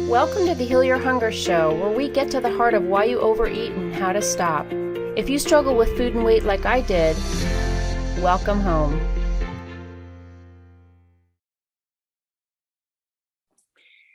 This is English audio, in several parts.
Welcome to the Heal Your Hunger Show, where we get to the heart of why you overeat and how to stop. If you struggle with food and weight like I did, welcome home.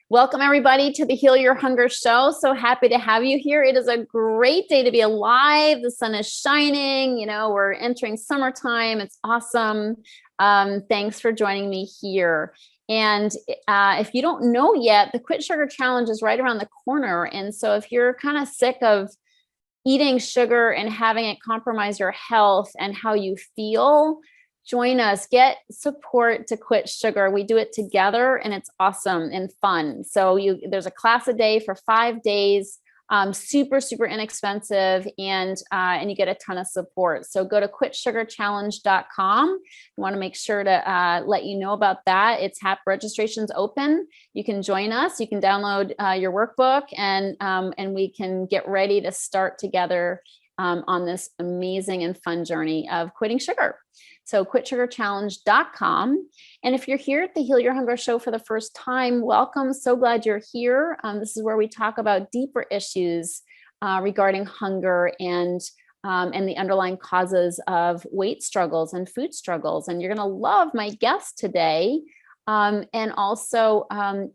Welcome everybody to the Heal Your Hunger Show. So happy to have you here. It is a great day to be alive. The sun is shining. You know, we're entering summertime. It's awesome. Thanks for joining me here. And if you don't know yet, the Quit Sugar Challenge is right around the corner. And so if you're kind of sick of eating sugar and having it compromise your health and how you feel, join us, get support to quit sugar. We do it together and it's awesome and fun. So there's a class a day for 5 days, super, super inexpensive, and you get a ton of support. So go to quitsugarchallenge.com. I want to make sure to let you know about that. It's registration's open. You can join us. You can download your workbook and we can get ready to start together on this amazing and fun journey of quitting sugar. So quitsugarchallenge.com. And if you're here at the Heal Your Hunger Show for the first time, welcome. So glad you're here. This is where we talk about deeper issues regarding hunger and the underlying causes of weight struggles and food struggles. And you're going to love my guest today. And also,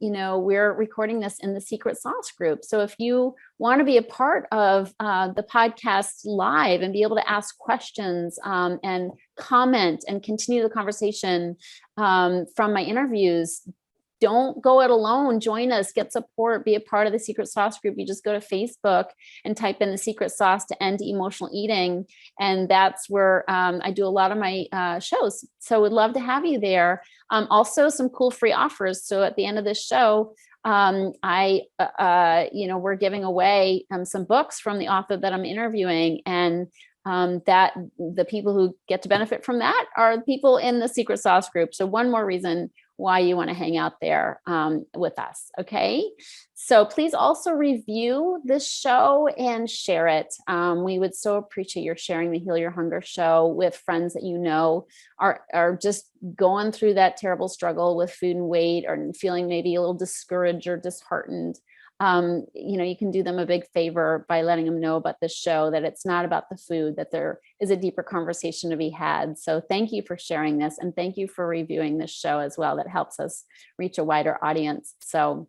we're recording this in the Secret Sauce group. So if you want to be a part of the podcast live and be able to ask questions and comment and continue the conversation from my interviews, don't go it alone. Join us, get support, be a part of the Secret Sauce group. You just go to Facebook and type in the Secret Sauce to End Emotional Eating. And that's where I do a lot of my shows. So we'd love to have you there. Also some cool free offers. So at the end of this show, we're giving away some books from the author that I'm interviewing, and that the people who get to benefit from that are people in the Secret Sauce group. So one more reason why you want to hang out there with us. Okay. So please also review this show and share it. We would so appreciate your sharing the Heal Your Hunger Show with friends that you know are just going through that terrible struggle with food and weight, or feeling maybe a little discouraged or disheartened. You can do them a big favor by letting them know about this show, that it's not about the food, that there is a deeper conversation to be had. So thank you for sharing this, and thank you for reviewing this show as well. That helps us reach a wider audience. So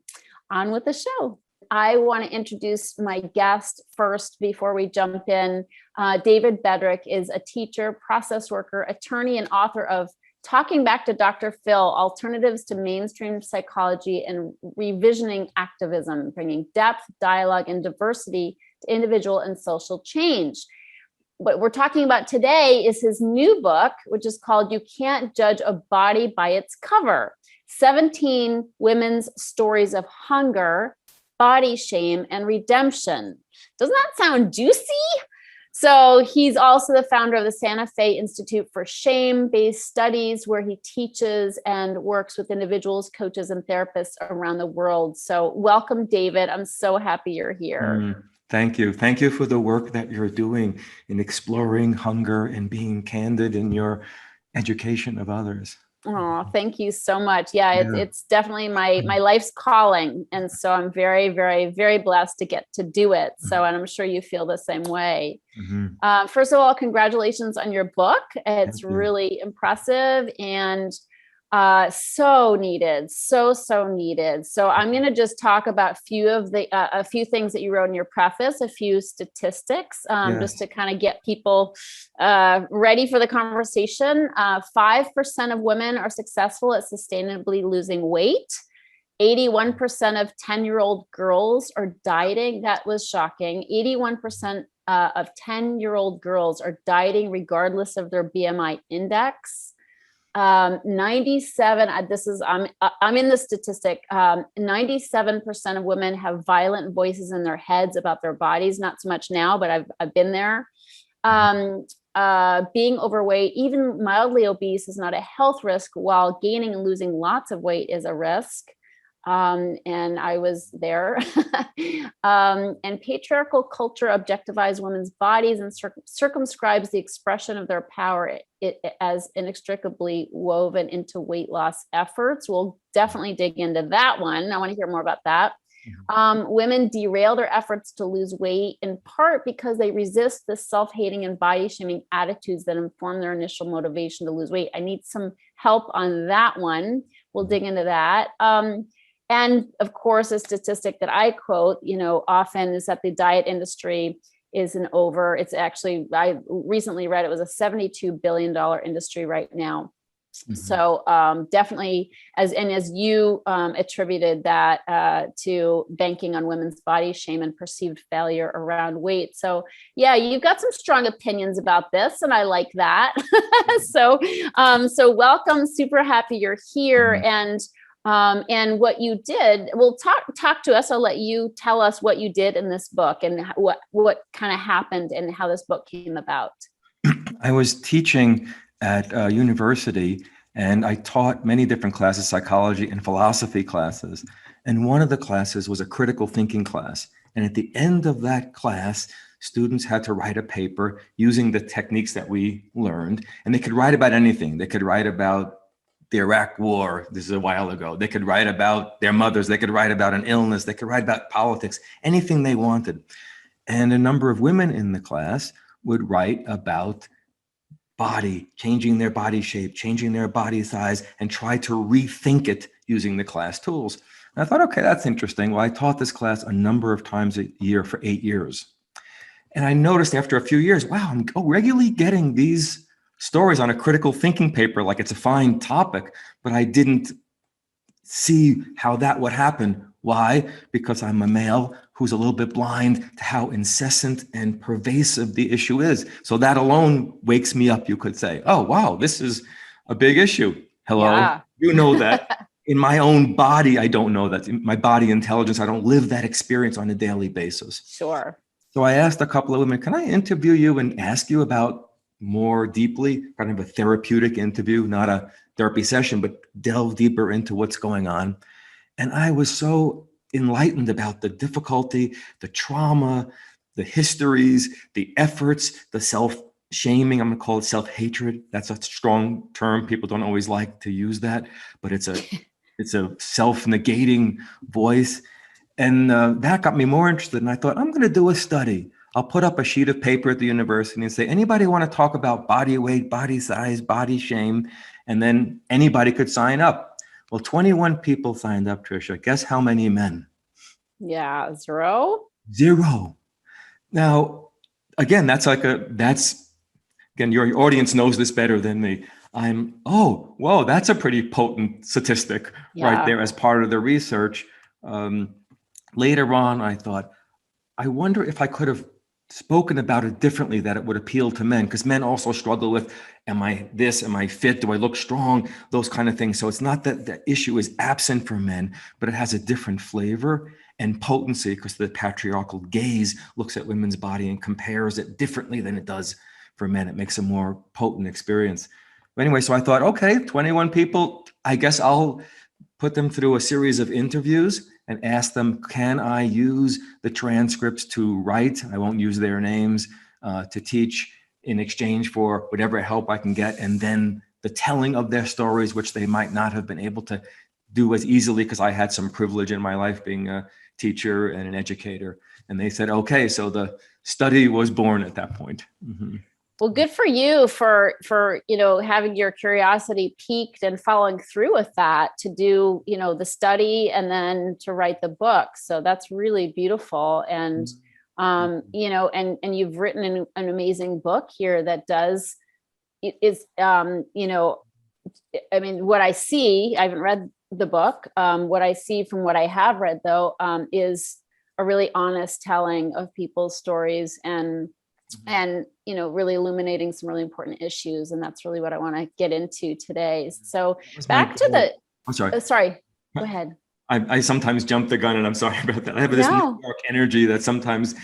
on with the show. I want to introduce my guest first before we jump in. David Bedrick is a teacher, process worker, attorney, and author of Talking Back to Dr. Phil, Alternatives to Mainstream Psychology and Revisioning Activism, bringing depth, dialogue, and diversity to individual and social change. What we're talking about today is his new book, which is called You Can't Judge a Body by Its Cover, 17 Women's Stories of Hunger, Body Shame, and Redemption. Doesn't that sound juicy? So he's also the founder of the Santa Fe Institute for Shame-Based Studies, where he teaches and works with individuals, coaches, and therapists around the world. So welcome, David. I'm so happy you're here. Thank you. Thank you for the work that you're doing in exploring hunger and being candid in your education of others. Oh, thank you so much. Yeah, it's definitely my life's calling. And so I'm very, very, very blessed to get to do it. So, and I'm sure you feel the same way. Mm-hmm. First of all, congratulations on your book. It's really impressive and so needed, so needed. So I'm going to just talk about a few things that you wrote in your preface, a few statistics, just to kind of get people ready for the conversation. 5% of women are successful at sustainably losing weight. 81% of 10-year-old girls are dieting. That was shocking. 81% of 10-year-old girls are dieting regardless of their BMI index. 97, I'm in the statistic, 97% of women have violent voices in their heads about their bodies. Not so much now, but I've been there. Being overweight, even mildly obese, is not a health risk, while gaining and losing lots of weight is a risk. And I was there. And patriarchal culture objectifies women's bodies and circumscribes the expression of their power as inextricably woven into weight loss efforts. We'll definitely dig into that one. I want to hear more about that. Women derail their efforts to lose weight in part because they resist the self-hating and body-shaming attitudes that inform their initial motivation to lose weight. I need some help on that one. We'll dig into that. And of course, a statistic that I quote, often is that the diet industry it's actually, I recently read it was a $72 billion industry right now. So definitely, as you attributed that to banking on women's body shame and perceived failure around weight. So yeah, you've got some strong opinions about this, and I like that. So welcome. Super happy you're here. And what you did, well, talk to us. I'll let you tell us what you did in this book and what kind of happened and how this book came about. I was teaching at a university, and I taught many different classes, psychology and philosophy classes. And one of the classes was a critical thinking class. And at the end of that class, students had to write a paper using the techniques that we learned. And they could write about anything. They could write about the Iraq War, this is a while ago. They could write about their mothers. They could write about an illness. They could write about politics, anything they wanted. And a number of women in the class would write about body, changing their body shape, changing their body size, and try to rethink it using the class tools. And I thought, okay, that's interesting. Well, I taught this class a number of times a year for 8 years. And I noticed after a few years, wow, I'm regularly getting these stories on a critical thinking paper, like it's a fine topic, but I didn't see how that would happen. Why? Because I'm a male who's a little bit blind to how incessant and pervasive the issue is. So that alone wakes me up, you could say. Oh, wow, this is a big issue. Hello, yeah. You know that. In my own body, I don't know that. In my body intelligence, I don't live that experience on a daily basis. Sure. So I asked a couple of women, can I interview you and ask you about more deeply, kind of a therapeutic interview, not a therapy session, but delve deeper into what's going on. And I was so enlightened about the difficulty, the trauma, the histories, the efforts, the self-shaming. I'm going to call it self-hatred. That's a strong term. People don't always like to use that, but it's a self-negating voice. And that got me more interested. And I thought, I'm going to do a study. I'll put up a sheet of paper at the university and say, anybody want to talk about body weight, body size, body shame? And then anybody could sign up. Well, 21 people signed up, Tricia. Guess how many men? Yeah, zero. Now, again, again, your audience knows this better than me. Whoa, that's a pretty potent statistic right there as part of the research. Later on, I thought, I wonder if I could have spoken about it differently, that it would appeal to men, because men also struggle with, am I this, am I fit, do I look strong, those kind of things. So it's not that the issue is absent for men, but it has a different flavor and potency because the patriarchal gaze looks at women's body and compares it differently than it does for men. It makes a more potent experience. But anyway, so I thought, okay, 21 people, I guess I'll put them through a series of interviews and ask them, can I use the transcripts to write? I won't use their names, to teach in exchange for whatever help I can get. And then the telling of their stories, which they might not have been able to do as easily because I had some privilege in my life being a teacher and an educator. And they said, okay, so the study was born at that point. Mm-hmm. Well, good for you for having your curiosity piqued and following through with that to do, the study and then to write the book. So that's really beautiful. And, and you've written an amazing book here that what I see, I haven't read the book. What I see from what I have read though, is a really honest telling of people's stories and really illuminating some really important issues. And that's really what I want to get into today. So back to I'm sorry. Sorry, go ahead. I sometimes jump the gun and I'm sorry about that. I have this dark energy that sometimes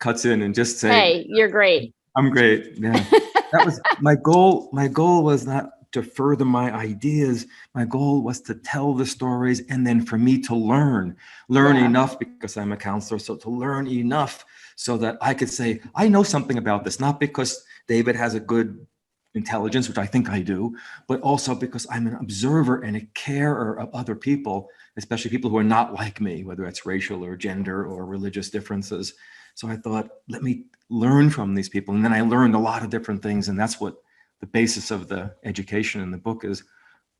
cuts in and just say, hey, you're great. I'm great. Yeah. That was my goal. My goal was not to further my ideas. My goal was to tell the stories and then for me to learn enough, because I'm a counselor. So to learn enough so that I could say, I know something about this, not because David has a good intelligence, which I think I do, but also because I'm an observer and a carer of other people, especially people who are not like me, whether it's racial or gender or religious differences. So I thought, let me learn from these people. And then I learned a lot of different things. And that's what the basis of the education in the book is,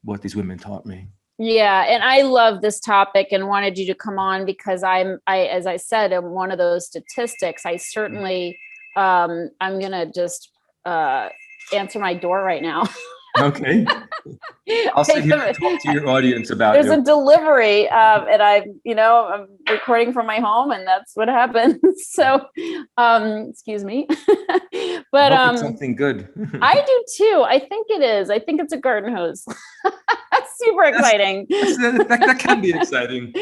what these women taught me. Yeah. And I love this topic and wanted you to come on because as I said, I'm one of those statistics. I certainly, I'm going to just answer my door right now. Okay. I'll sit here and talk to your audience about There's you. a delivery and I'm recording from my home and that's what happens. So, excuse me, but, it's something good. I do too. I think it is. I think it's a garden hose. Super exciting. That can be exciting.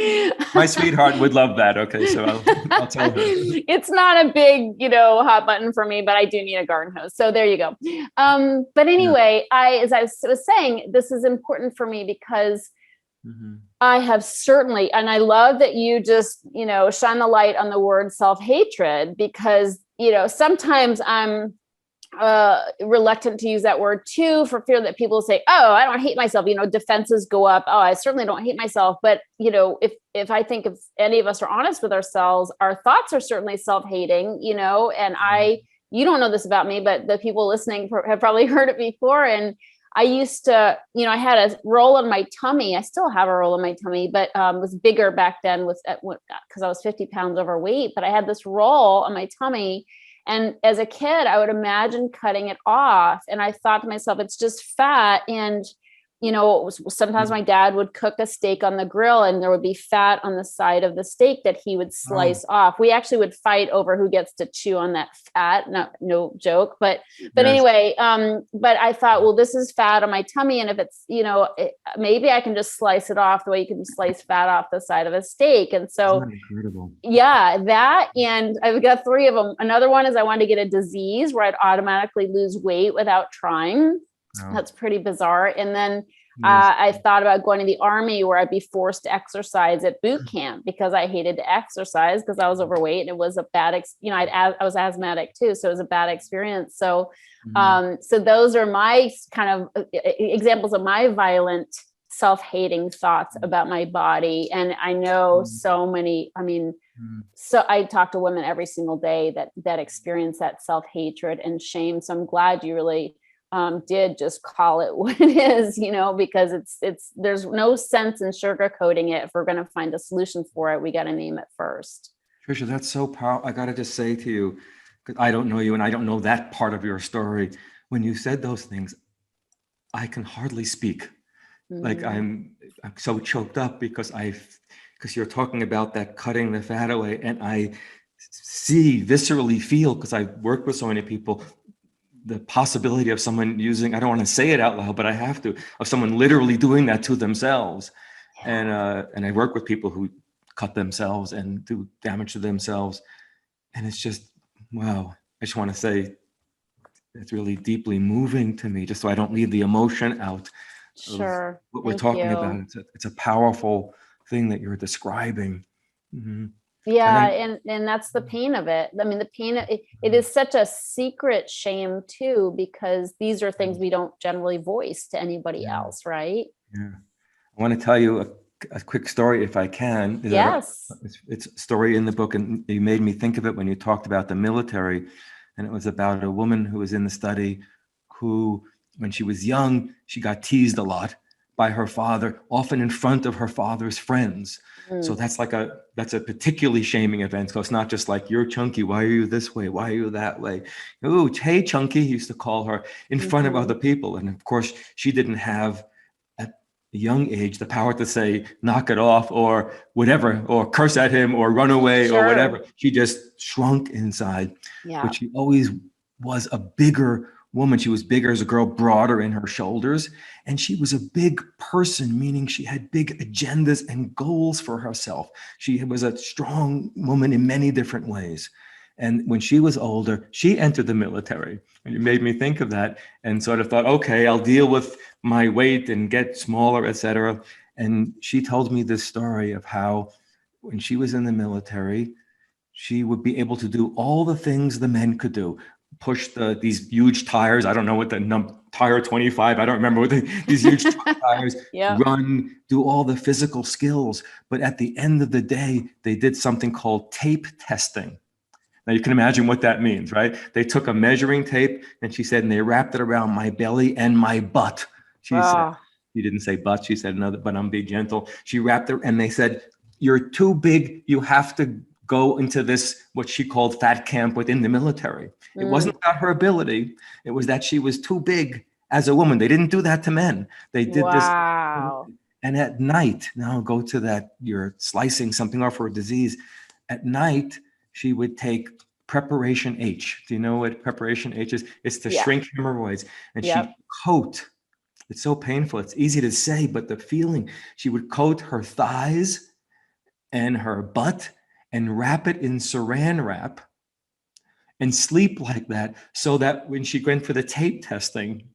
My sweetheart would love that. Okay. So I'll tell her. It's not a big, hot button for me, but I do need a garden hose. So there you go. But anyway, as I was saying, this is important for me because I have certainly, and I love that you just, shine the light on the word self-hatred because, sometimes I'm reluctant to use that word too, for fear that people say, oh, I don't hate myself, defenses go up. Oh, I certainly don't hate myself. But, if I think if any of us are honest with ourselves, our thoughts are certainly self-hating, and you don't know this about me, but the people listening have probably heard it before. And I used to, I had a roll on my tummy. I still have a roll on my tummy, but was bigger back then because I was 50 pounds overweight, but I had this roll on my tummy. And as a kid, I would imagine cutting it off. And I thought to myself, it's just fat. And, sometimes my dad would cook a steak on the grill and there would be fat on the side of the steak that he would slice off. We actually would fight over who gets to chew on that fat. No joke. But anyway, but I thought, well, this is fat on my tummy. And if it's, maybe I can just slice it off the way you can slice fat off the side of a steak. And so, incredible. Yeah, that. And I've got 3 of them. Another one is I wanted to get a disease where I'd automatically lose weight without trying. Oh. That's pretty bizarre. And then I thought about going to the army where I'd be forced to exercise at boot camp because I hated to exercise because I was overweight and it was a bad, I was asthmatic too. So it was a bad experience. So, so those are my kind of examples of my violent self-hating thoughts about my body. And I know so many, so I talk to women every single day that experience that self-hatred and shame. So I'm glad you really did just call it what it is, because it's there's no sense in sugarcoating it. If we're going to find a solution for it, we got to name it first. Tricia, that's so powerful. I got to just say to you, because I don't know you and I don't know that part of your story. When you said those things, I can hardly speak. Like I'm so choked up because you're talking about that cutting the fat away, and I viscerally feel, because I work with so many people, the possibility of someone using, I don't want to say it out loud, but I have to, of someone literally doing that to themselves. Yeah. And I work with people who cut themselves and do damage to themselves. And it's just, wow. I just want to say it's really deeply moving to me, just so I don't leave the emotion out. Sure. What we're talking about. It's a powerful thing that you're describing. Mm-hmm. Yeah. And that's the pain of it. The pain, it is such a secret shame too, because these are things we don't generally voice to anybody else. Right. Yeah. I want to tell you a quick story if I can. Yes. It's a story in the book, and you made me think of it when you talked about the military. And it was about a woman who was in the study who, when she was young, she got teased a lot by her father, often in front of her father's friends. So that's a particularly shaming event. So it's not just like, you're chunky, why are you this way? Why are you that way? Oh, hey, chunky, he used to call her in front of other people. And of course, she didn't have at a young age the power to say, knock it off or whatever, or curse at him or run away or whatever. She just shrunk inside. Yeah. But she always was a bigger woman. She was bigger as a girl, broader in her shoulders. And she was a big person, meaning she had big agendas and goals for herself. She was a strong woman in many different ways. And when she was older, she entered the military. And it made me think of that and sort of thought, okay, I'll deal with my weight and get smaller, etc. And she told me this story of how when she was in the military, she would be able to do all the things the men could do. push these huge tires. I don't know what tire 25. I don't remember what these huge tires. Yeah. Run, do all the physical skills. But at the end of the day, they did something called tape testing. Now you can imagine what that means, right? They took a measuring tape, and she said, and they wrapped it around my belly and my butt. She said, she didn't say butt. She said another, but I'm being gentle. She wrapped it, and they said, you're too big. You have to go into this, what she called fat camp within the military. It wasn't about her ability. It was that she was too big as a woman. They didn't do that to men. They did this. And at night, now go to that, you're slicing something off for a disease. At night, she would take preparation H. Do you know what preparation H is? It's to shrink hemorrhoids. And she'd coat. It's so painful. It's easy to say, but the feeling, she would coat her thighs and her butt and wrap it in saran wrap and sleep like that, so that when she went for the tape testing,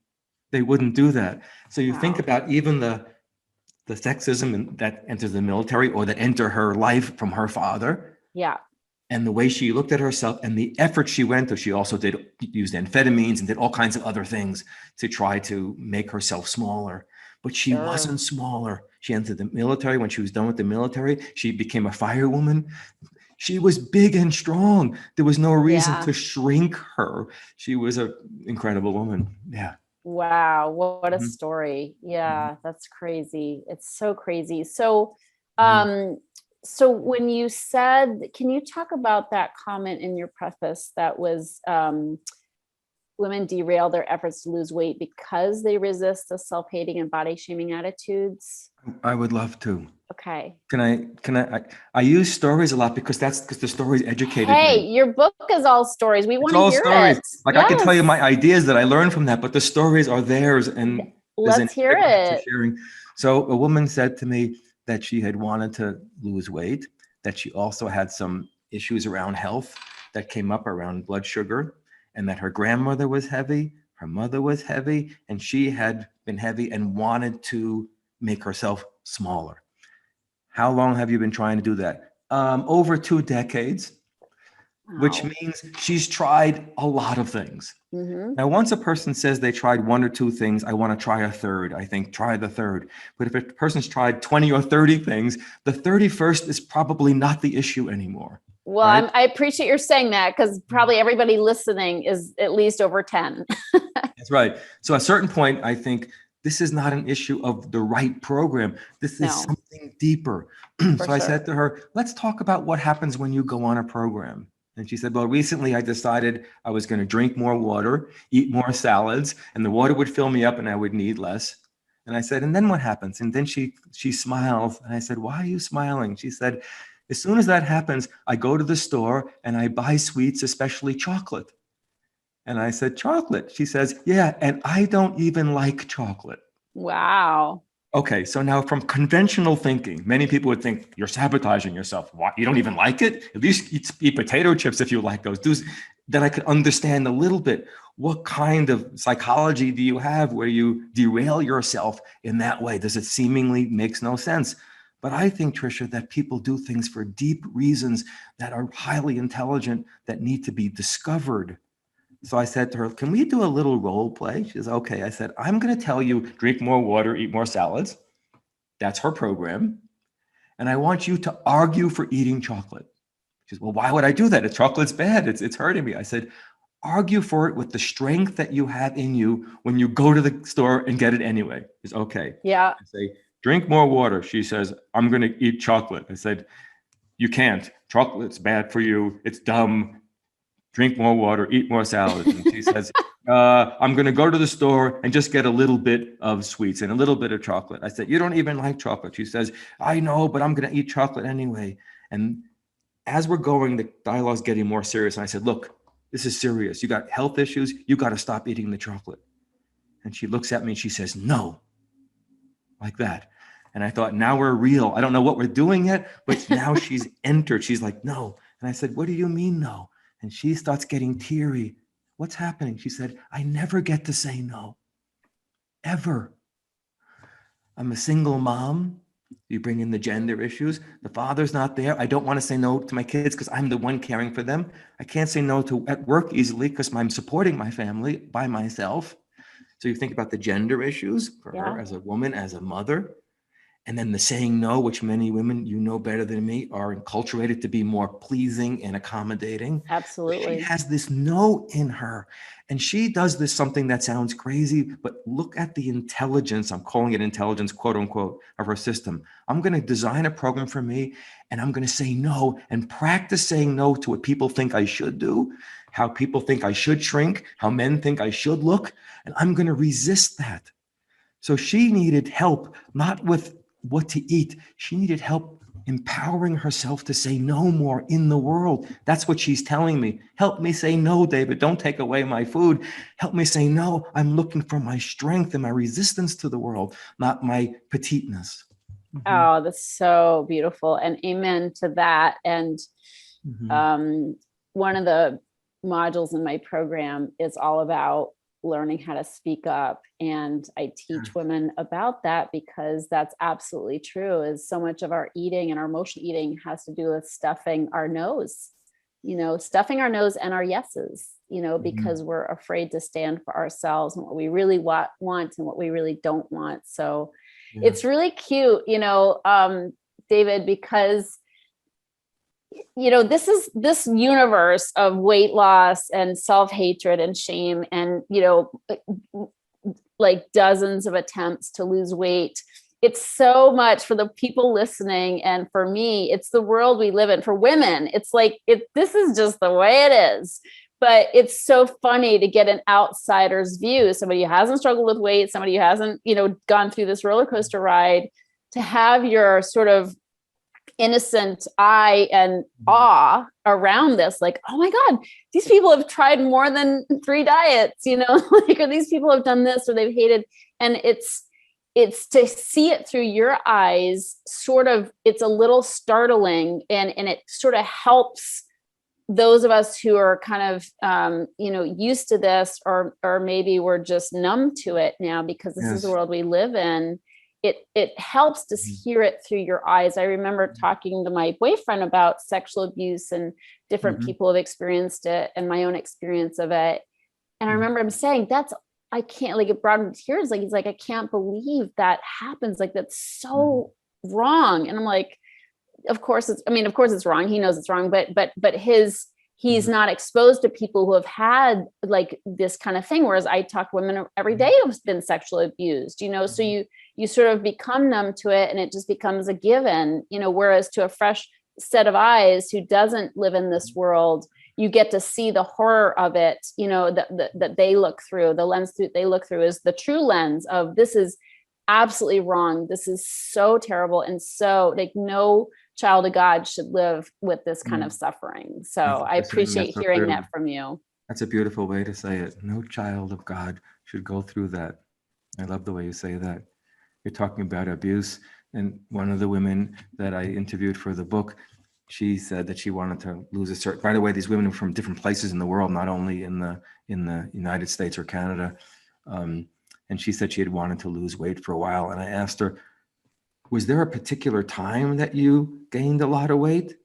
they wouldn't do that. So you think about even the sexism that enters the military, or that enter her life from her father. Yeah. And the way she looked at herself and the effort she went to. She also used amphetamines and did all kinds of other things to try to make herself smaller. But she wasn't smaller. She entered the military. When she was done with the military, she became a firewoman. She was big and strong. There was no reason to shrink her. She was an incredible woman. Yeah. Wow. What a story. Yeah. That's crazy. It's so crazy. So, so when you said, can you talk about that comment in your preface that was, women derail their efforts to lose weight because they resist the self-hating and body shaming attitudes? I would love to. Okay. I use stories a lot because the stories educated me. Hey, your book is all stories. We want to hear stories. it. Like I can tell you my ideas that I learned from that, but the stories are theirs, and let's hear it. Sharing. So a woman said to me that she had wanted to lose weight, that she also had some issues around health that came up around blood sugar, and that her grandmother was heavy, her mother was heavy, and she had been heavy and wanted to make herself smaller. How long have you been trying to do that? Over 2 decades, which means she's tried a lot of things. Now, once a person says they tried 1 or 2 things, I want to try a third. I think try the third. But if a person's tried 20 or 30 things, the 31st is probably not the issue anymore. Well, right? I appreciate you're saying that, because probably everybody listening is at least over 10. That's right. So at a certain point, I think this is not an issue of the right program. This is something deeper. So I said to her, let's talk about what happens when you go on a program. And she said, well, recently I decided I was going to drink more water, eat more salads, and the water would fill me up and I would need less. And I said, and then what happens? And then she smiles. And I said, why are you smiling? She said, as soon as that happens, I go to the store and I buy sweets, especially chocolate. And I said, chocolate? She says, yeah, and I don't even like chocolate. Wow. Okay, so now from conventional thinking, many people would think you're sabotaging yourself. Why? You don't even like it? At least eat potato chips if you like those. Then I could understand a little bit. What kind of psychology do you have where you derail yourself in that way? Does it seemingly makes no sense? But I think, Tricia, that people do things for deep reasons that are highly intelligent, that need to be discovered. So I said to her, can we do a little role play? She says, okay. I said, I'm going to tell you, drink more water, eat more salads. That's her program. And I want you to argue for eating chocolate. She says, well, why would I do that? Chocolate's bad. It's hurting me. I said, argue for it with the strength that you have in you when you go to the store and get it anyway. She says, okay. Yeah. I say, drink more water. She says, I'm going to eat chocolate. I said, you can't. Chocolate's bad for you. It's dumb. Drink more water, eat more salads. And she says, I'm going to go to the store and just get a little bit of sweets and a little bit of chocolate. I said, you don't even like chocolate. She says, I know, but I'm going to eat chocolate anyway. And as we're going, the dialogue's getting more serious. And I said, look, this is serious. You got health issues. You got to stop eating the chocolate. And she looks at me and she says, no, like that. And I thought, now we're real. I don't know what we're doing yet, but now she's entered. She's like, no. And I said, what do you mean, no? And she starts getting teary. What's happening? She said, I never get to say no, ever. I'm a single mom. You bring in the gender issues. The father's not there. I don't want to say no to my kids because I'm the one caring for them. I can't say no to at work easily because I'm supporting my family by myself. So you think about the gender issues for her as a woman, as a mother. And then the saying no, which many women, you know better than me, are enculturated to be more pleasing and accommodating. Absolutely. She has this no in her. And she does this something that sounds crazy, but look at the intelligence, I'm calling it intelligence, quote unquote, of her system. I'm going to design a program for me, and I'm going to say no and practice saying no to what people think I should do, how people think I should shrink, how men think I should look. And I'm going to resist that. So she needed help, not with what to eat. She needed help empowering herself to say no more in the world. That's what she's telling me. Help me say no, David. Don't take away my food. Help me say no. I'm looking for my strength and my resistance to the world, not my petiteness. Oh, that's so beautiful. And amen to that. And one of the modules in my program is all about learning how to speak up. And I teach women about that because that's absolutely true, is so much of our eating and our emotional eating has to do with stuffing our nose, stuffing our nose and our yeses, because we're afraid to stand for ourselves and what we really want and what we really don't want. So it's really cute, David, because this universe of weight loss and self-hatred and shame and, like dozens of attempts to lose weight. It's so much for the people listening. And for me, it's the world we live in. For women, it's like, this is just the way it is. But it's so funny to get an outsider's view, somebody who hasn't struggled with weight, somebody who hasn't, gone through this roller coaster ride, to have your sort of innocent eye and awe around this, like, oh my God, these people have tried more than 3 diets, or these people have done this or they've hated. And it's to see it through your eyes, sort of, it's a little startling, and it sort of helps those of us who are kind of, used to this, or maybe we're just numb to it now because this is the world we live in. It helps to hear it through your eyes. I remember talking to my boyfriend about sexual abuse, and different people have experienced it, and my own experience of it. And I remember him saying, I can't, like, it brought him to tears. Like, he's like, I can't believe that happens. Like, that's so wrong. And I'm like, of course it's wrong. He knows it's wrong, but he's not exposed to people who have had like this kind of thing. Whereas I talk to women every day who've been sexually abused, so you sort of become numb to it and it just becomes a given, whereas to a fresh set of eyes who doesn't live in this world, you get to see the horror of it, that they look through. The lens they look through is the true lens of, this is absolutely wrong. This is so terrible. And so, like, no child of God should live with this kind of suffering. So I appreciate hearing that from you. That's a beautiful way to say it. No child of God should go through that. I love the way you say that. You're talking about abuse. And one of the women that I interviewed for the book, she said that she wanted to lose a certain, by the way, these women are from different places in the world, not only in the United States or Canada. And she said she had wanted to lose weight for a while. And I asked her, was there a particular time that you gained a lot of weight?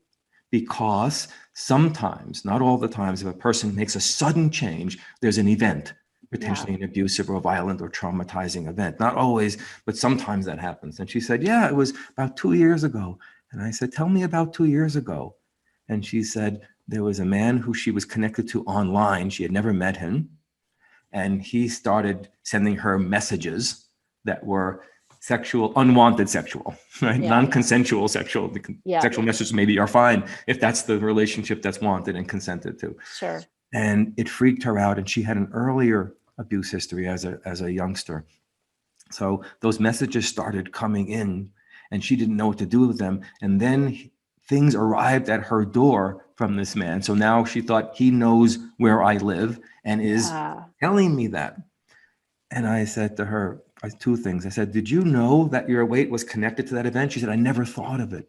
Because sometimes, not all the times, if a person makes a sudden change, there's an event, potentially an abusive or violent or traumatizing event. Not always, but sometimes that happens. And she said, yeah, it was about 2 years ago. And I said, tell me about 2 years ago. And she said, there was a man who she was connected to online. She had never met him. And he started sending her messages that were unwanted sexual, right? Non-consensual sexual. Sexual messages maybe are fine if that's the relationship that's wanted and consented to. Sure. And it freaked her out. And she had an earlier abuse history as a youngster. So those messages started coming in and she didn't know what to do with them. And then things arrived at her door from this man. So now she thought he knows where I live and is telling me that. And I said to her, 2 things. I said, did you know that your weight was connected to that event? She said, I never thought of it.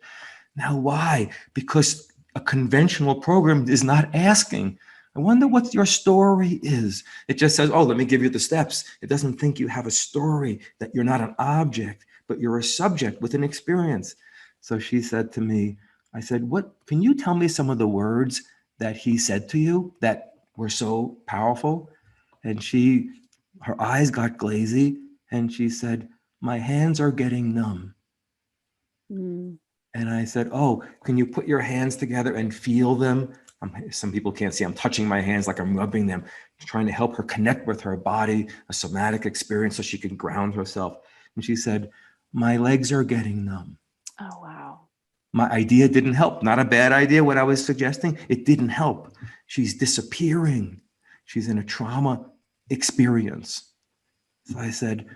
Now, why? Because a conventional program is not asking, I wonder what your story is. It just says, oh, let me give you the steps. It doesn't think you have a story, that you're not an object, but you're a subject with an experience. So she said to me, I said, what, can you tell me some of the words that he said to you that were so powerful? And her eyes got glazy and she said, my hands are getting numb. Mm. And I said, oh, can you put your hands together and feel them? Some people can't see, I'm touching my hands like I'm rubbing them, trying to help her connect with her body, a somatic experience so she can ground herself. And she said, my legs are getting numb. Oh, wow. My idea didn't help. Not a bad idea, what I was suggesting. It didn't help. She's disappearing. She's in a trauma experience. So I said,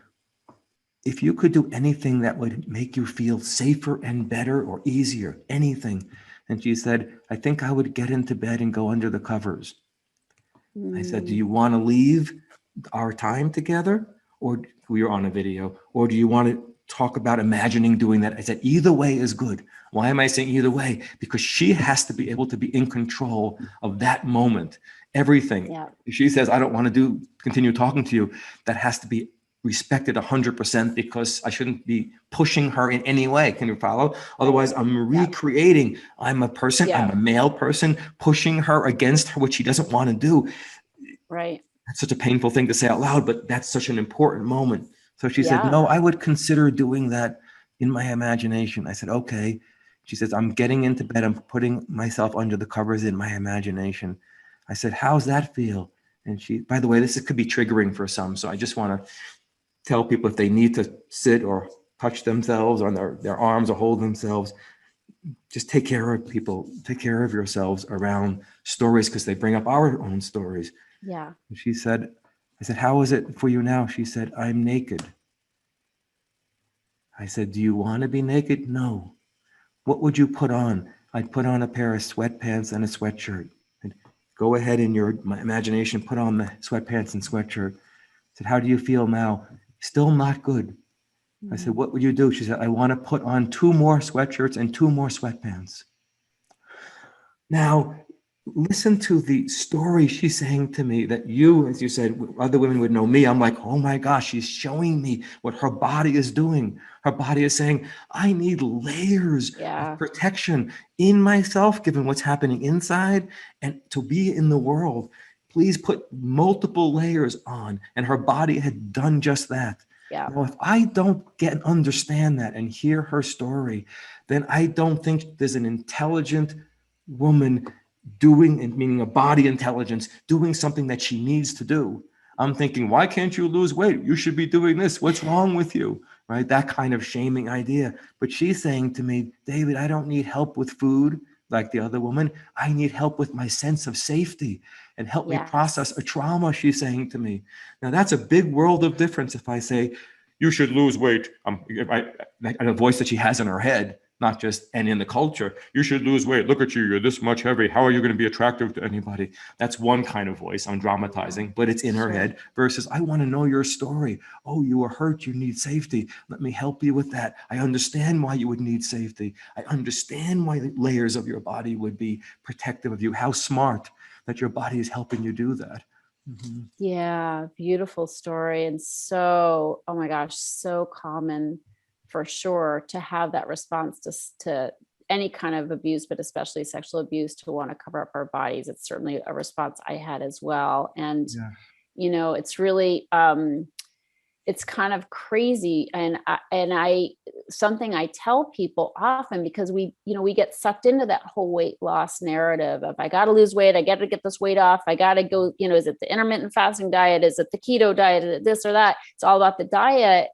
if you could do anything that would make you feel safer and better or easier, anything. And she said, I think I would get into bed and go under the covers. I said, do you want to leave our time together? Or we were on a video, or do you want to talk about imagining doing that? I said, either way is good. Why am I saying either way? Because she has to be able to be in control of that moment. Everything. Yeah. If she says, I don't want to continue talking to you, that has to be respected 100% because I shouldn't be pushing her in any way. Can you follow? Otherwise, I'm recreating. I'm a person, I'm a male person, pushing her against her, what she doesn't want to do. Right. That's such a painful thing to say out loud, but that's such an important moment. So she said, no, I would consider doing that in my imagination. I said, okay. She says, I'm getting into bed. I'm putting myself under the covers in my imagination. I said, how's that feel? And she, by the way, this could be triggering for some. So I just want to tell people if they need to sit or touch themselves on their arms or hold themselves, just take care of people, take care of yourselves around stories because they bring up our own stories. Yeah. And she said, I said, how is it for you now? She said, I'm naked. I said, do you want to be naked? No. What would you put on? I'd put on a pair of sweatpants and a sweatshirt. And go ahead in my imagination, put on the sweatpants and sweatshirt. I said, how do you feel now? Still not good. I said, what would you do? She said, I want to put on 2 more sweatshirts and 2 more sweatpants. Now, listen to the story she's saying to me that you, as you said, other women would know me. I'm like, oh my gosh, she's showing me what her body is doing. Her body is saying, I need layers of protection in myself, given what's happening inside, and to be in the world. Please put multiple layers on. And her body had done just that. Yeah. Now, if I don't understand that and hear her story, then I don't think there's an intelligent woman doing, and meaning a body intelligence, doing something that she needs to do. I'm thinking, why can't you lose weight? You should be doing this. What's wrong with you? Right? That kind of shaming idea. But she's saying to me, David, I don't need help with food like the other woman. I need help with my sense of safety and help me process a trauma, she's saying to me. Now, that's a big world of difference if I say, you should lose weight. And a voice that she has in her head, not just, and in the culture, you should lose weight. Look at you, you're this much heavy. How are you going to be attractive to anybody? That's one kind of voice I'm dramatizing, but it's in her head versus, I want to know your story. Oh, you were hurt, you need safety. Let me help you with that. I understand why you would need safety. I understand why the layers of your body would be protective of you. How smart that your body is helping you do that. Mm-hmm. Yeah, beautiful story. And so, oh my gosh, so common for sure to have that response to any kind of abuse, but especially sexual abuse, to want to cover up our bodies. It's certainly a response I had as well. And, you know, it's really, it's kind of crazy. And something I tell people often, because we get sucked into that whole weight loss narrative of, I got to lose weight. I got to get this weight off. I got to go, is it the intermittent fasting diet? Is it the keto diet? Is it this or that? It's all about the diet.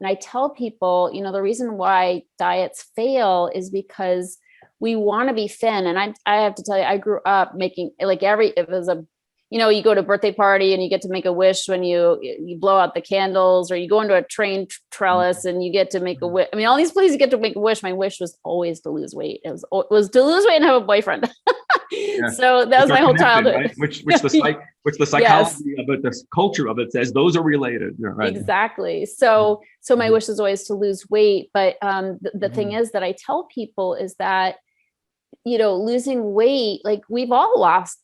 And I tell people, the reason why diets fail is because we want to be thin. And I have to tell you, I grew up making it was a, you go to a birthday party and you get to make a wish when you blow out the candles, or you go into a train trellis and you get to make a wish. I mean, all these places you get to make a wish. My wish was always to lose weight. It was to lose weight and have a boyfriend. So that was my whole childhood. Right? Which the psychology of it, the culture of it says those are related. Right? Exactly. So my wish is always to lose weight. But the thing is that I tell people is that, losing weight, like we've all lost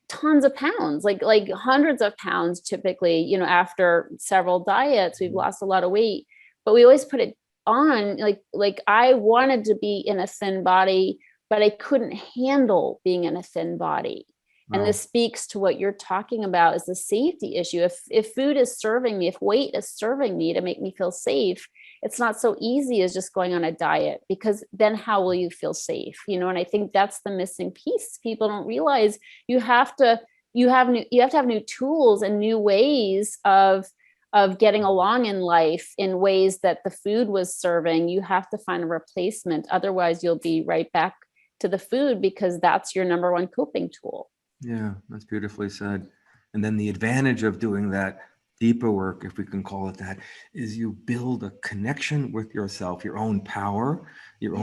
tons of pounds, like hundreds of pounds, typically, after several diets, we've lost a lot of weight. but we always put it on. Like I wanted to be in a thin body, but I couldn't handle being in a thin body. And Wow. this speaks to what you're talking about, is the safety issue. If food is serving me, if weight is serving me to make me feel safe, it's not so easy as just going on a diet, because then how will you feel safe? And I think that's the missing piece. People don't realize you have to have new tools and new ways of getting along in life in ways that the food was serving. You have to find a replacement. Otherwise, you'll be right back to the food, because that's your number one coping tool. Yeah, that's beautifully said. And then the advantage of doing that deeper work, if we can call it that, is you build a connection with yourself, your own power, your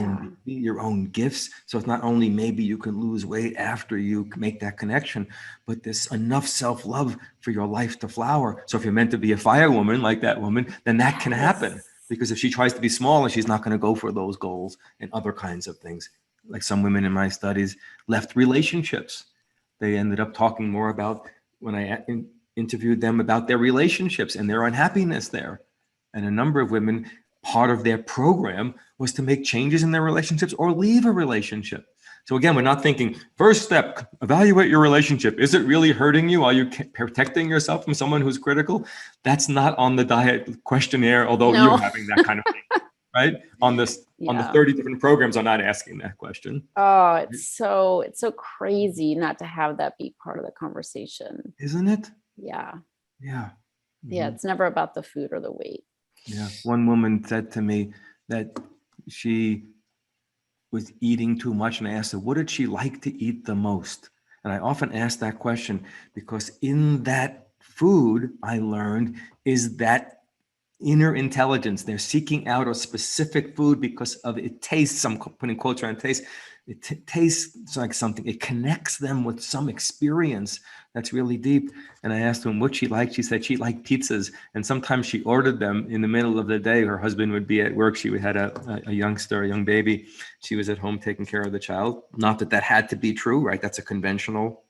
own gifts. So it's not only maybe you can lose weight after you make that connection, but there's enough self-love for your life to flower. So if you're meant to be a firewoman like that woman, then that can happen. Because if she tries to be smaller, she's not going to go for those goals and other kinds of things. Like some women in my studies left relationships. They ended up talking more about, when I interviewed them, about their relationships and their unhappiness there. And a number of women, part of their program was to make changes in their relationships or leave a relationship. So again, we're not thinking, first step, evaluate your relationship. Is it really hurting you? Are you protecting yourself from someone who's critical? That's not on the diet questionnaire, although you're having that kind of thing, right? On the 30 different programs, I'm not asking that question. Oh, it's so crazy not to have that be part of the conversation. Isn't it? Yeah. Yeah. Mm-hmm. Yeah. It's never about the food or the weight. Yeah. One woman said to me that she was eating too much, and I asked her, what did she like to eat the most? And I often ask that question because in that food, I learned, is that inner intelligence. They're seeking out a specific food because of it tastes, I'm putting quotes around taste, it tastes like something, it connects them with some experience that's really deep. And I asked them what she liked. She said she liked pizzas, and sometimes she ordered them in the middle of the day. Her husband would be at work. She had a young baby. She was at home taking care of the child. Not that that had to be true, right? That's a conventional,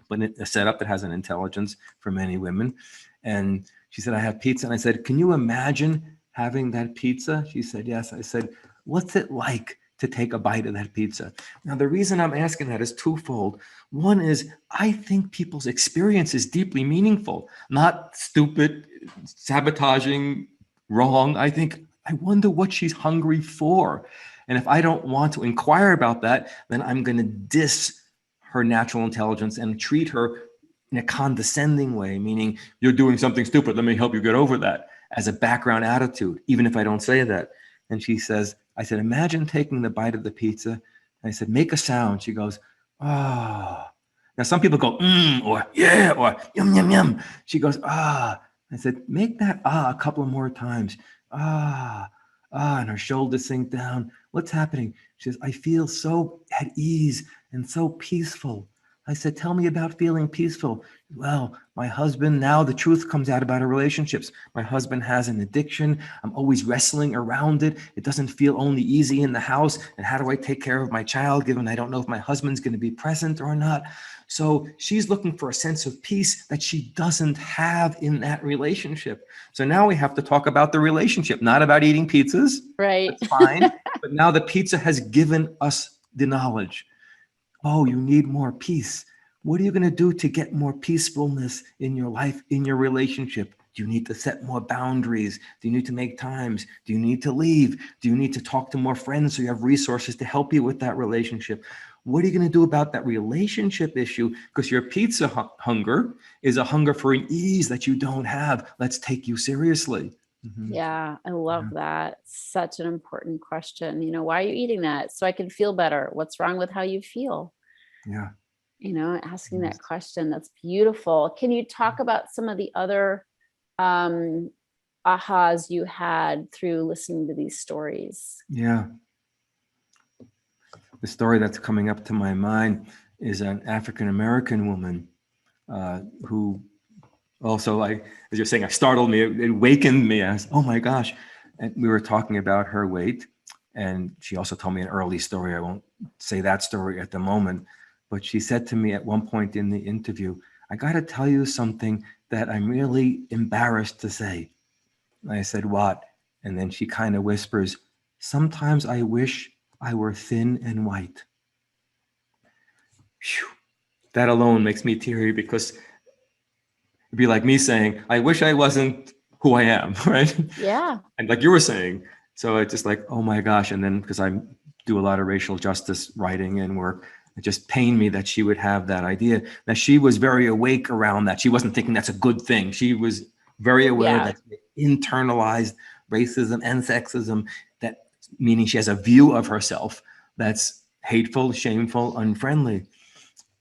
but a setup that has an intelligence for many women. And she said, I have pizza. And I said, can you imagine having that pizza? She said, yes. I said, what's it like to take a bite of that pizza? Now, the reason I'm asking that is twofold. One is, I think people's experience is deeply meaningful, not stupid, sabotaging, wrong. I wonder what she's hungry for. And if I don't want to inquire about that, then I'm going to diss her natural intelligence and treat her in a condescending way, meaning you're doing something stupid. Let me help you get over that, as a background attitude, even if I don't say that. And she says, I said, imagine taking the bite of the pizza. And I said, make a sound. She goes, ah. Oh. Now, some people go, or yeah, or yum, yum, yum. She goes, ah. I said, make that a couple of more times. Ah, and her shoulders sink down. What's happening? She says, I feel so at ease and so peaceful. I said, tell me about feeling peaceful. Well, my husband, now the truth comes out about our relationships. My husband has an addiction. I'm always wrestling around it. It doesn't feel only easy in the house. And how do I take care of my child, given I don't know if my husband's going to be present or not? So she's looking for a sense of peace that she doesn't have in that relationship. So now we have to talk about the relationship, not about eating pizzas. Right. That's fine. But now the pizza has given us the knowledge. Oh, you need more peace. What are you going to do to get more peacefulness in your life, in your relationship? Do you need to set more boundaries? Do you need to make times? Do you need to leave? Do you need to talk to more friends so you have resources to help you with that relationship? What are you going to do about that relationship issue? Because your pizza hunger is a hunger for an ease that you don't have. Let's take you seriously. Mm-hmm. Yeah, I love that. Such an important question. Why are you eating that? So I can feel better. What's wrong with how you feel? Yeah. Asking that question. That's beautiful. Can you talk about some of the other ahas you had through listening to these stories? Yeah. The story that's coming up to my mind is an African-American woman who also, as you're saying, startled me, it awakened me. I was, oh my gosh. And we were talking about her weight. And she also told me an early story. I won't say that story at the moment. But she said to me at one point in the interview, I got to tell you something that I'm really embarrassed to say. And I said, what? And then she kind of whispers, sometimes I wish I were thin and white. Phew. That alone makes me teary, because it'd be like me saying, I wish I wasn't who I am, right? Yeah. And like you were saying, so it's just like, oh my gosh. And then because I do a lot of racial justice writing and work, it just pained me that she would have that idea. Now, she was very awake around that. She wasn't thinking that's a good thing. She was very aware that internalized racism and sexism, that meaning she has a view of herself that's hateful, shameful, unfriendly.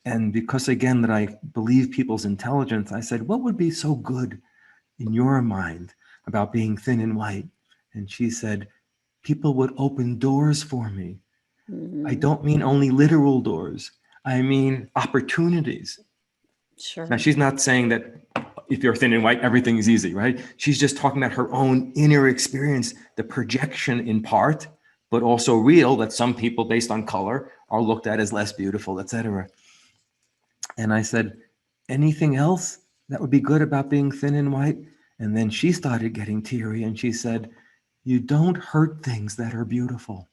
And because, again, that I believe people's intelligence, I said, what would be so good in your mind about being thin and white? And she said, people would open doors for me. Mm-hmm. I don't mean only literal doors. I mean opportunities. Sure. Now, she's not saying that if you're thin and white, everything is easy, right? She's just talking about her own inner experience, the projection in part, but also real, that some people based on color are looked at as less beautiful, etc. And I said, anything else that would be good about being thin and white? And then she started getting teary and she said, you don't hurt things that are beautiful.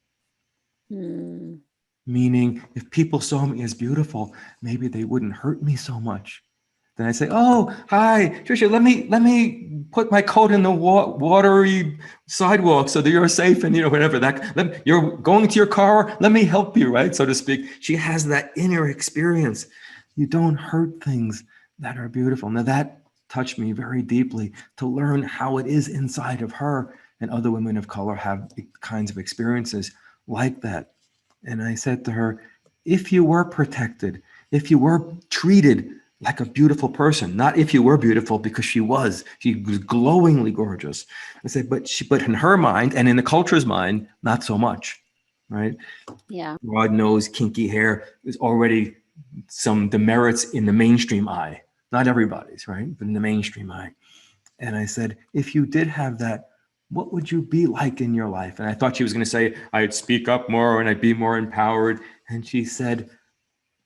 Mm. Meaning, if people saw me as beautiful, maybe they wouldn't hurt me so much. Then I say, oh, hi, Tricia, let me put my coat in the watery sidewalk so that you're safe, and whatever that, you're going to your car, let me help you, right? So to speak. She has that inner experience. You don't hurt things that are beautiful. Now that touched me very deeply, to learn how it is inside of her, and other women of color have kinds of experiences like that. And I said to her, if you were protected, if you were treated like a beautiful person, not if you were beautiful, because she was glowingly gorgeous. I said, but in her mind and in the culture's mind, not so much, right? Yeah. Broad nose, kinky hair is already some demerits in the mainstream eye. Not everybody's, right? But in the mainstream eye. And I said, if you did have that, what would you be like in your life? And I thought she was going to say, I'd speak up more and I'd be more empowered. And she said,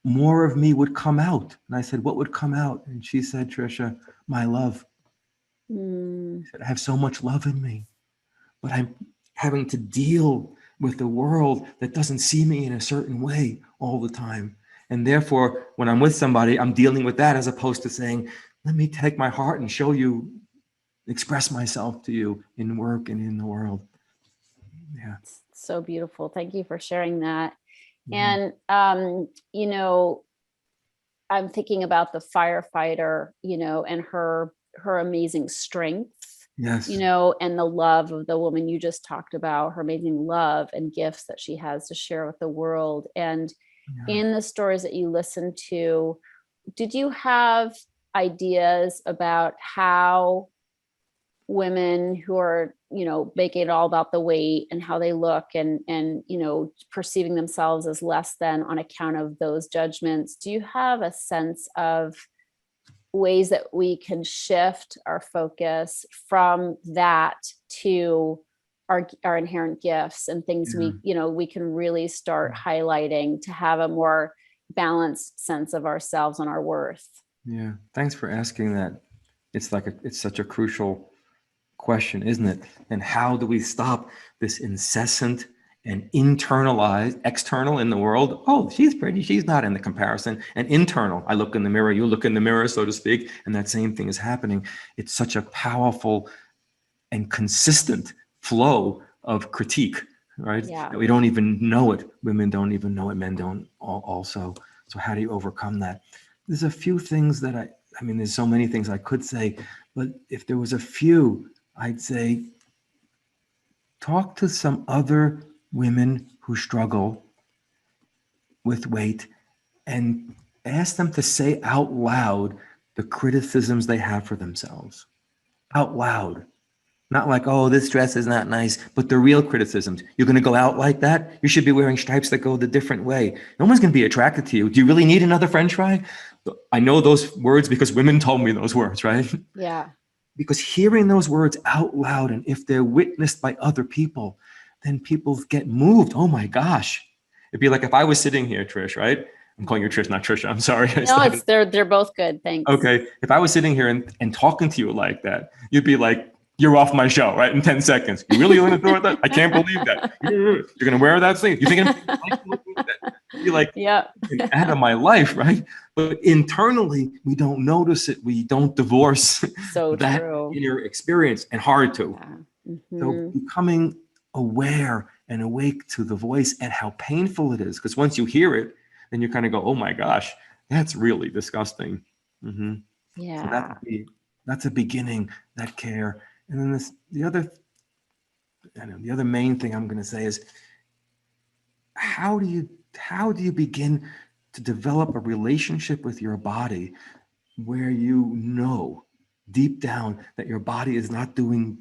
more of me would come out. And I said, what would come out? And she said, Tricia, my love. Mm. She said, I have so much love in me, but I'm having to deal with the world that doesn't see me in a certain way all the time. And therefore, when I'm with somebody, I'm dealing with that, as opposed to saying, let me take my heart and show you, express myself to you in work and in the world. Yeah. So beautiful. Thank you for sharing that. Mhm. And, I'm thinking about the firefighter, and her amazing strength, Yes. and the love of the woman you just talked about, her amazing love and gifts that she has to share with the world. And Yeah. in the stories that you listened to, did you have ideas about how women who are, making it all about the weight and how they look and, perceiving themselves as less than on account of those judgments, do you have a sense of ways that we can shift our focus from that to our inherent gifts and things we can really start highlighting to have a more balanced sense of ourselves and our worth? Yeah. Thanks for asking that. It's such a crucial question, isn't it? And how do we stop this incessant and internalized, external in the world? Oh, she's pretty, she's not in the comparison. And internal, I look in the mirror, you look in the mirror, so to speak, and that same thing is happening. It's such a powerful and consistent flow of critique, right? Yeah. That we don't even know it. Women don't even know it. Men don't also. So how do you overcome that? There's a few things that I mean, there's so many things I could say, but if there was a few, I'd say, talk to some other women who struggle with weight and ask them to say out loud the criticisms they have for themselves. Out loud. Not like, oh, this dress is not nice, but the real criticisms. You're going to go out like that? You should be wearing stripes that go the different way. No one's going to be attracted to you. Do you really need another French fry? I know those words because women told me those words, right? Yeah. Because hearing those words out loud, and if they're witnessed by other people, then people get moved. Oh my gosh. It'd be like if I was sitting here, Trish, right? I'm calling you Trish, not Trisha. I'm sorry. No, they're both good. Thanks. Okay. If I was sitting here and talking to you like that, you'd be like, you're off my show, right? In 10 seconds. You really want to do that? I can't believe that. You're going to wear that thing? You think you're like, yeah. out of my life, right? But internally, we don't notice it. We don't divorce So that true. inner experience, and hard to. Yeah. So becoming aware and awake to the voice and how painful it is. Because once you hear it, then you kind of go, oh my gosh, that's really disgusting. Yeah. So that's a beginning, that care. And then the other main thing I'm going to say is, how do you begin to develop a relationship with your body where you know deep down that your body is not doing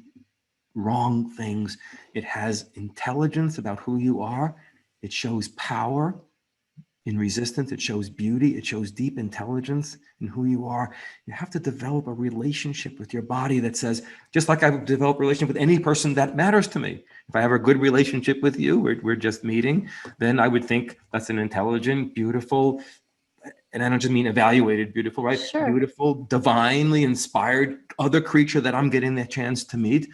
wrong things? It has intelligence about who you are. It shows power in resistance. It shows beauty. It shows deep intelligence in who you are. You have to develop a relationship with your body that says, just like I've developed a relationship with any person that matters to me. If I have a good relationship with you, we're just meeting, then I would think that's an intelligent, beautiful, and I don't just mean evaluated beautiful, right? Sure. Beautiful, divinely inspired other creature that I'm getting the chance to meet.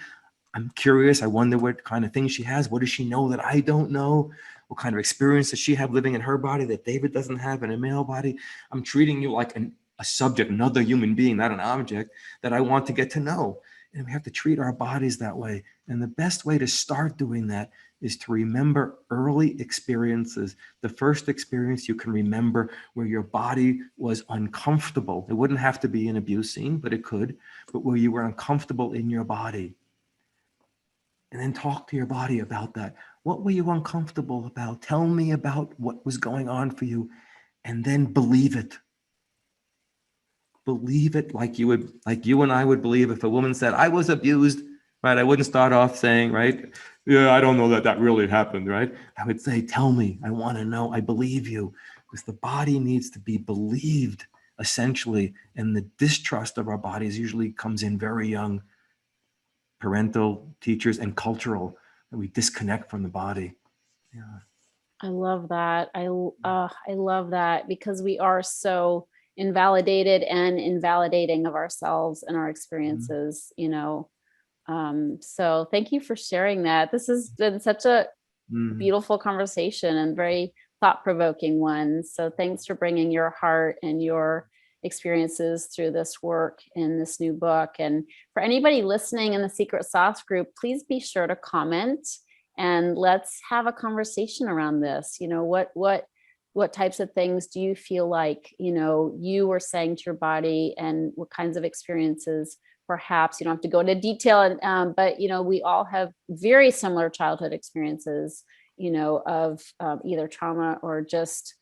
I'm curious. I wonder what kind of things she has. What does she know that I don't know? What kind of experience does she have living in her body that David doesn't have in a male body? I'm treating you like a subject, another human being, not an object that I want to get to know. And we have to treat our bodies that way. And the best way to start doing that is to remember early experiences. The first experience you can remember where your body was uncomfortable. It wouldn't have to be an abuse scene, but it could, but where you were uncomfortable in your body. And then talk to your body about that. What were you uncomfortable about? Tell me about what was going on for you, and then believe it. Believe it like you and I would believe if a woman said, I was abused, right? I wouldn't start off saying, right? Yeah, I don't know that really happened, right? I would say, tell me, I want to know, I believe you. Because the body needs to be believed, essentially. And the distrust of our bodies usually comes in very young. Parental, teachers, and cultural, that we disconnect from the body. Yeah. I love that. I love that, because we are so invalidated and invalidating of ourselves and our experiences, so thank you for sharing that. This has been such a beautiful conversation and very thought-provoking one. So thanks for bringing your heart and your experiences through this work in this new book. And for anybody listening in the Secret Sauce group, please be sure to comment and let's have a conversation around this. What types of things do you feel like, you were saying to your body, and what kinds of experiences? Perhaps you don't have to go into detail, but we all have very similar childhood experiences, of either trauma or just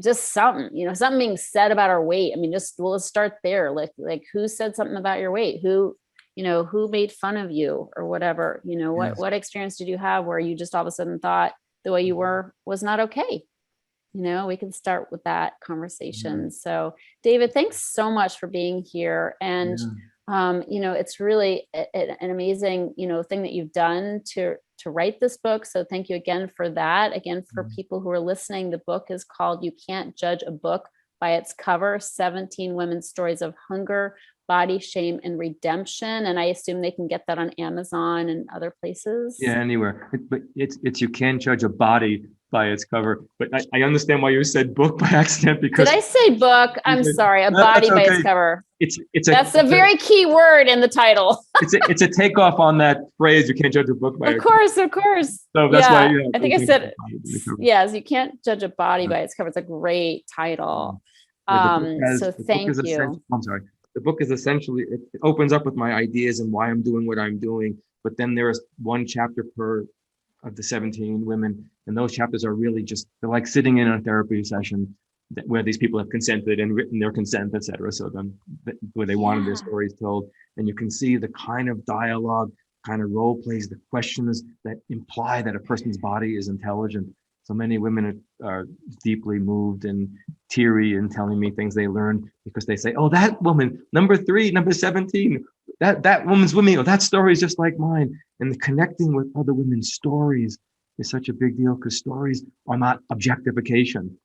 something, something being said about our weight. I mean, let's start there. Like who said something about your weight? Who made fun of you or whatever? Yes. What experience did you have where you just all of a sudden thought the way you were was not okay? We can start with that conversation. So David, thanks so much for being here. And it's really an amazing, thing that you've done to write this book. So thank you again for that. Again, for people who are listening, the book is called You Can't Judge a Book by Its Cover, 17 Women's Stories of Hunger, Body, Shame, and Redemption. And I assume they can get that on Amazon and other places. Yeah, anywhere. But it's You Can't Judge a Body by its cover. But I understand why you said book by accident, because did I say book? I'm sorry, a body by its cover. That's a very key word in the title. it's a takeoff on that phrase, you can't judge a book by its cover. Of course. So that's why I think I said yes, you can't judge a body by its cover. It's a great title. So thank you. I'm sorry. The book is essentially, it opens up with my ideas and why I'm doing what I'm doing. But then there is one chapter per of the 17 women. And those chapters are really they're like sitting in a therapy session where these people have consented and written their consent, et cetera. So then where they wanted their stories told. And you can see the kind of dialogue, kind of role plays, the questions that imply that a person's body is intelligent. So many women are deeply moved and teary and telling me things they learned because they say, oh, that woman, number 3, number 17, that woman's with me, or that story is just like mine. And connecting with other women's stories is such a big deal, because stories are not objectification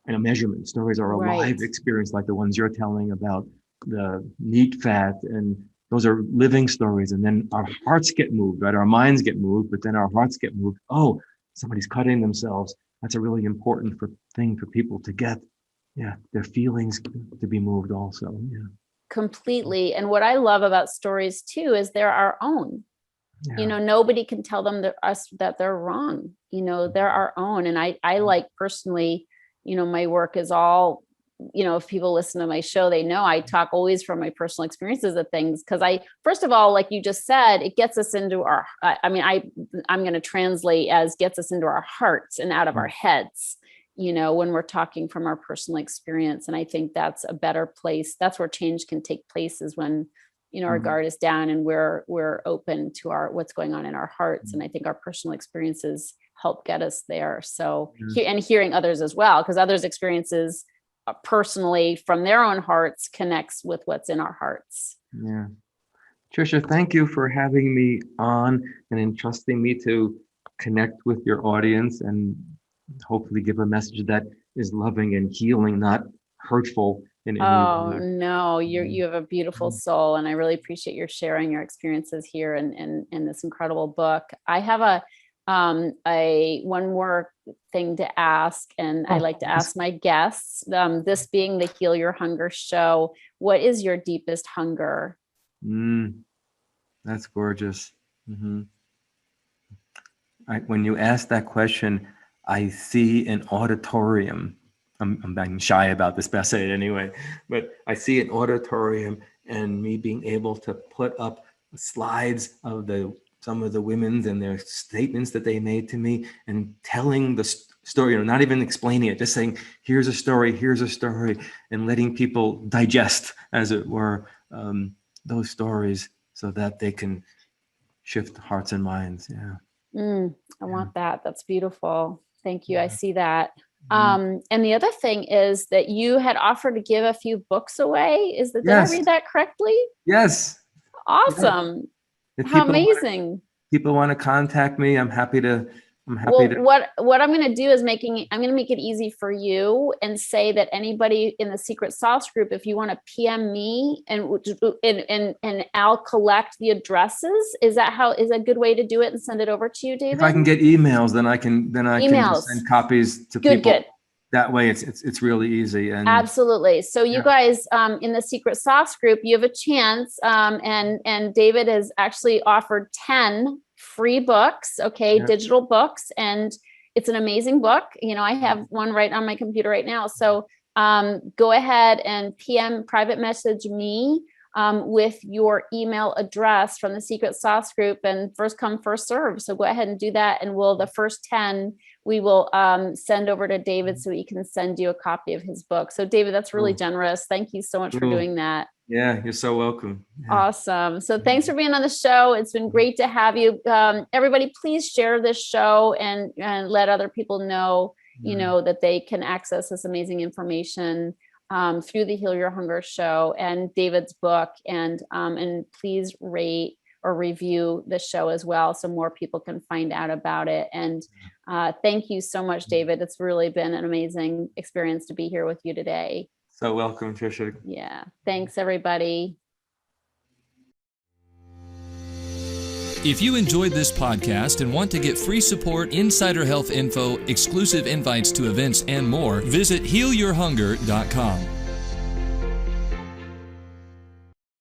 and a measurement. Stories are a live experience, like the ones you're telling about the meat fat and those are living stories. And then our hearts get moved, right? Our minds get moved, but then our hearts get moved. Oh, somebody's cutting themselves. That's a really important thing for people to get. Yeah, their feelings to be moved also. Yeah. Completely. And what I love about stories too is they're our own. Yeah. You know, nobody can tell them that they're wrong. You know, they're our own. And I like personally, you know, my work is all, you know, if people listen to my show, they know I talk always from my personal experiences of things. Cause first of all, like you just said, it gets us into I'm going to translate as gets us into our hearts and out of our heads, you know, when we're talking from our personal experience. And I think that's a better place. That's where change can take place, is when, you know, our guard is down and we're open to what's going on in our hearts. And I think our personal experiences help get us there. So, and hearing others as well, because others' experiences personally from their own hearts connects with what's in our hearts. Yeah. Tricia, thank you for having me on and entrusting me to connect with your audience and hopefully give a message that is loving and healing, not hurtful. No, you have a beautiful soul, and I really appreciate your sharing your experiences here and this incredible book. I have one more thing to ask, and I like to ask my guests, this being the Heal Your Hunger show, what is your deepest hunger? That's gorgeous. When you ask that question, I see an auditorium. I'm being shy about this, but I say it anyway. But I see an auditorium and me being able to put up slides of some of the women's and their statements that they made to me, and telling the story, you know, not even explaining it, just saying, here's a story, and letting people digest, as it were, those stories so that they can shift hearts and minds. Yeah. I want that. That's beautiful. Thank you. I see that. And the other thing is that you had offered to give a few books away. Did I read that correctly? Yes. Awesome. Yes. How amazing. People want to contact me. I'm happy to. What I'm going to do is I'm going to make it easy for you and say that anybody in the Secret Sauce group, if you want to PM me and I'll collect the addresses. Is a good way to do it and send it over to you, David? If I can get emails, then I can just send copies to people. Good. That way it's really easy. And absolutely. So you guys in the Secret Sauce group, you have a chance. And David has actually offered 10 free books, digital books. And it's an amazing book. You know, I have one right on my computer right now. So go ahead and private message me with your email address from the Secret Sauce group, and first come, first serve. So go ahead and do that. And the first 10, we will send over to David so he can send you a copy of his book. So David, that's really generous. Thank you so much for doing that. Yeah, you're so welcome. Yeah. Awesome. So thanks for being on the show. It's been great to have you. Everybody, please share this show and let other people know, you know, that they can access this amazing information through the Heal Your Hunger show and David's book, and please rate or review the show as well, so more people can find out about it. And thank you so much, David. It's really been an amazing experience to be here with you today. So welcome, Tricia. Yeah. Thanks, everybody. If you enjoyed this podcast and want to get free support, insider health info, exclusive invites to events, and more, visit healyourhunger.com.